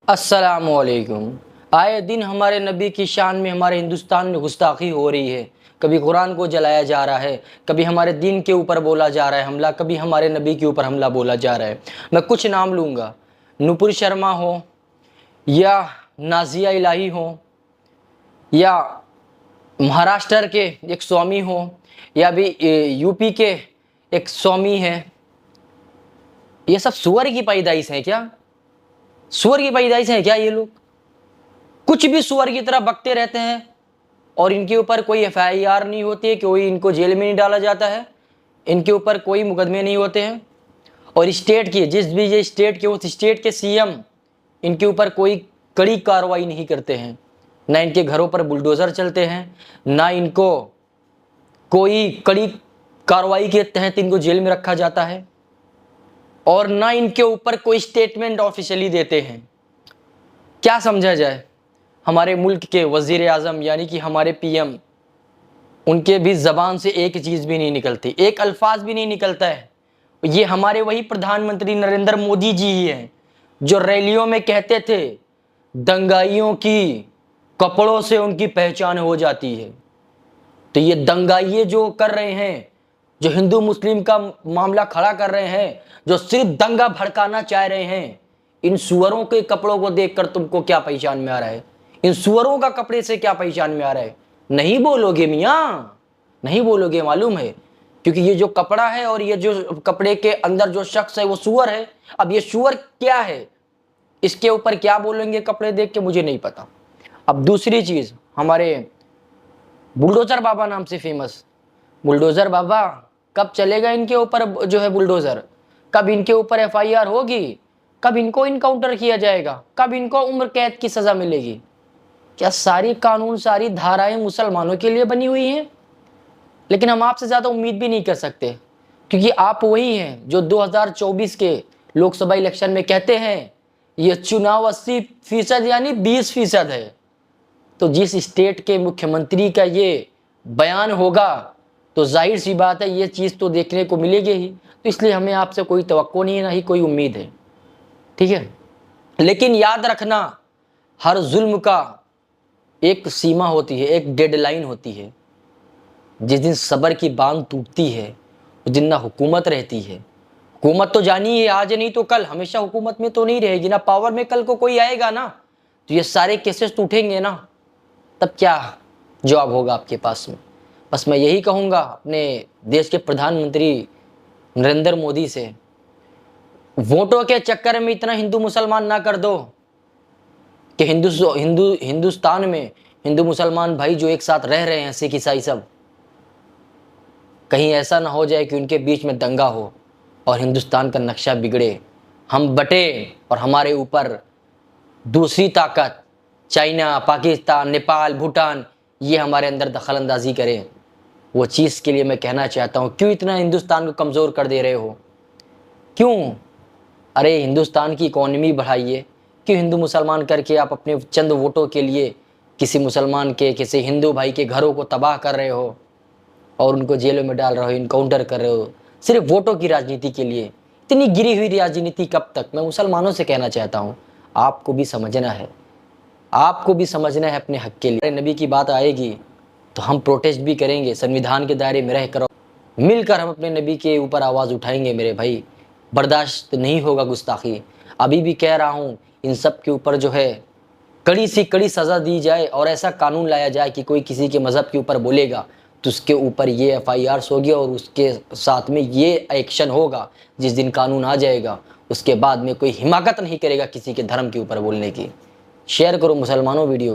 अस्सलामुअलैकुम। आए दिन हमारे नबी की शान में हमारे हिंदुस्तान में गुस्ताखी हो रही है। कभी कुरान को जलाया जा रहा है, कभी हमारे दीन के ऊपर बोला जा रहा है हमला, कभी हमारे नबी के ऊपर हमला बोला जा रहा है। मैं कुछ नाम लूँगा, नुपुर शर्मा हो या नाजिया इलाही हो या महाराष्ट्र के एक स्वामी हो या भी यूपी के एक स्वामी है। ये सब सुअर की पैदाइश है क्या? सुअर की पैदाइश है क्या ये लोग? कुछ भी सुअर की तरह बकते रहते हैं और इनके ऊपर कोई एफआईआर नहीं होती है, कोई इनको जेल में नहीं डाला जाता है, इनके ऊपर कोई मुकदमे नहीं होते हैं। और स्टेट की जिस भी ये स्टेट के उस स्टेट के सीएम इनके ऊपर कोई कड़ी कार्रवाई नहीं करते हैं। ना इनके घरों पर बुलडोज़र चलते हैं, ना इनको कोई कड़ी कार्रवाई के तहत इनको जेल में रखा जाता है और ना इनके ऊपर कोई स्टेटमेंट ऑफिशियली देते हैं। क्या समझा जाए? हमारे मुल्क के वज़ीर आज़म यानी कि हमारे पीएम, उनके भी ज़बान से एक चीज़ भी नहीं निकलती, एक अल्फाज भी नहीं निकलता है। ये हमारे वही प्रधानमंत्री नरेंद्र मोदी जी ही हैं जो रैलियों में कहते थे दंगाइयों की कपड़ों से उनकी पहचान हो जाती है। तो ये दंगाइये जो कर रहे हैं, जो हिंदू मुस्लिम का मामला खड़ा कर रहे हैं, जो सिर्फ दंगा भड़काना चाह रहे हैं, इन सुअरों के कपड़ों को देखकर तुमको क्या पहचान में आ रहा है? इन सुअरों का कपड़े से क्या पहचान में आ रहा है? नहीं बोलोगे मियाँ, नहीं बोलोगे, मालूम है, क्योंकि ये जो कपड़ा है और ये जो कपड़े के अंदर जो शख्स है वो सुअर है। अब ये सुअर क्या है, इसके ऊपर क्या बोलेंगे कपड़े देख के, मुझे नहीं पता। अब दूसरी चीज, हमारे बुलडोजर बाबा नाम से फेमस बुलडोजर बाबा, कब चलेगा इनके ऊपर जो है बुलडोजर? कब इनके ऊपर एफआईआर होगी? कब इनको इनकाउंटर किया जाएगा? कब इनको उम्र कैद की सजा मिलेगी? क्या सारी कानून, सारी धाराएं मुसलमानों के लिए बनी हुई हैं? लेकिन हम आपसे ज़्यादा उम्मीद भी नहीं कर सकते, क्योंकि आप वही हैं जो 2024 के लोकसभा इलेक्शन में कहते हैं ये चुनाव 80% यानी 20% है। तो जिस स्टेट के मुख्यमंत्री का ये बयान होगा तो जाहिर सी बात है ये चीज़ तो देखने को मिलेगी ही। तो इसलिए हमें आपसे कोई तवक्को नहीं है, ना ही कोई उम्मीद है, ठीक है। लेकिन याद रखना, हर जुल्म का एक सीमा होती है, एक डेडलाइन होती है। जिस दिन सब्र की बांध टूटती है उस दिन ना हुकूमत रहती है। हुकूमत तो जानी है आज नहीं तो कल, हमेशा हुकूमत में तो नहीं रहेगी ना, पावर में कल को कोई आएगा ना, तो ये सारे केसेस टूटेंगे ना, तब क्या जवाब होगा आपके पास में? बस मैं यही कहूँगा अपने देश के प्रधानमंत्री नरेंद्र मोदी से, वोटों के चक्कर में इतना हिंदू मुसलमान ना कर दो कि हिंदुस्तान में हिंदू मुसलमान भाई जो एक साथ रह रहे हैं, सिख ईसाई सब, कहीं ऐसा ना हो जाए कि उनके बीच में दंगा हो और हिंदुस्तान का नक्शा बिगड़े, हम बटे और हमारे ऊपर दूसरी ताकत चाइना, पाकिस्तान, नेपाल, भूटान ये हमारे अंदर दखल अंदाजी करें। वो चीज़ के लिए मैं कहना चाहता हूँ, क्यों इतना हिंदुस्तान को कमज़ोर कर दे रहे हो? क्यों? अरे हिंदुस्तान की इकोनॉमी बढ़ाइए। क्यों हिंदू मुसलमान करके आप अपने चंद वोटों के लिए किसी मुसलमान के, किसी हिंदू भाई के घरों को तबाह कर रहे हो और उनको जेलों में डाल रहे हो, इनकाउंटर कर रहे हो, सिर्फ वोटों की राजनीति के लिए? इतनी गिरी हुई राजनीति कब तक? मैं मुसलमानों से कहना चाहता हूँ, आपको भी समझना है, आपको भी समझना है अपने हक के लिए। नबी की बात आएगी तो हम प्रोटेस्ट भी करेंगे, संविधान के दायरे में रहकर मिलकर हम अपने नबी के ऊपर आवाज़ उठाएंगे मेरे भाई। बर्दाश्त नहीं होगा गुस्ताखी। अभी भी कह रहा हूँ, इन सब के ऊपर जो है कड़ी से कड़ी सज़ा दी जाए और ऐसा कानून लाया जाए कि कोई किसी के मज़हब के ऊपर बोलेगा तो उसके ऊपर ये एफआईआर होगी और उसके साथ में ये एक्शन होगा। जिस दिन कानून आ जाएगा उसके बाद में कोई हिमाकत नहीं करेगा किसी के धर्म के ऊपर बोलने की। शेयर करो मुसलमानों वीडियो।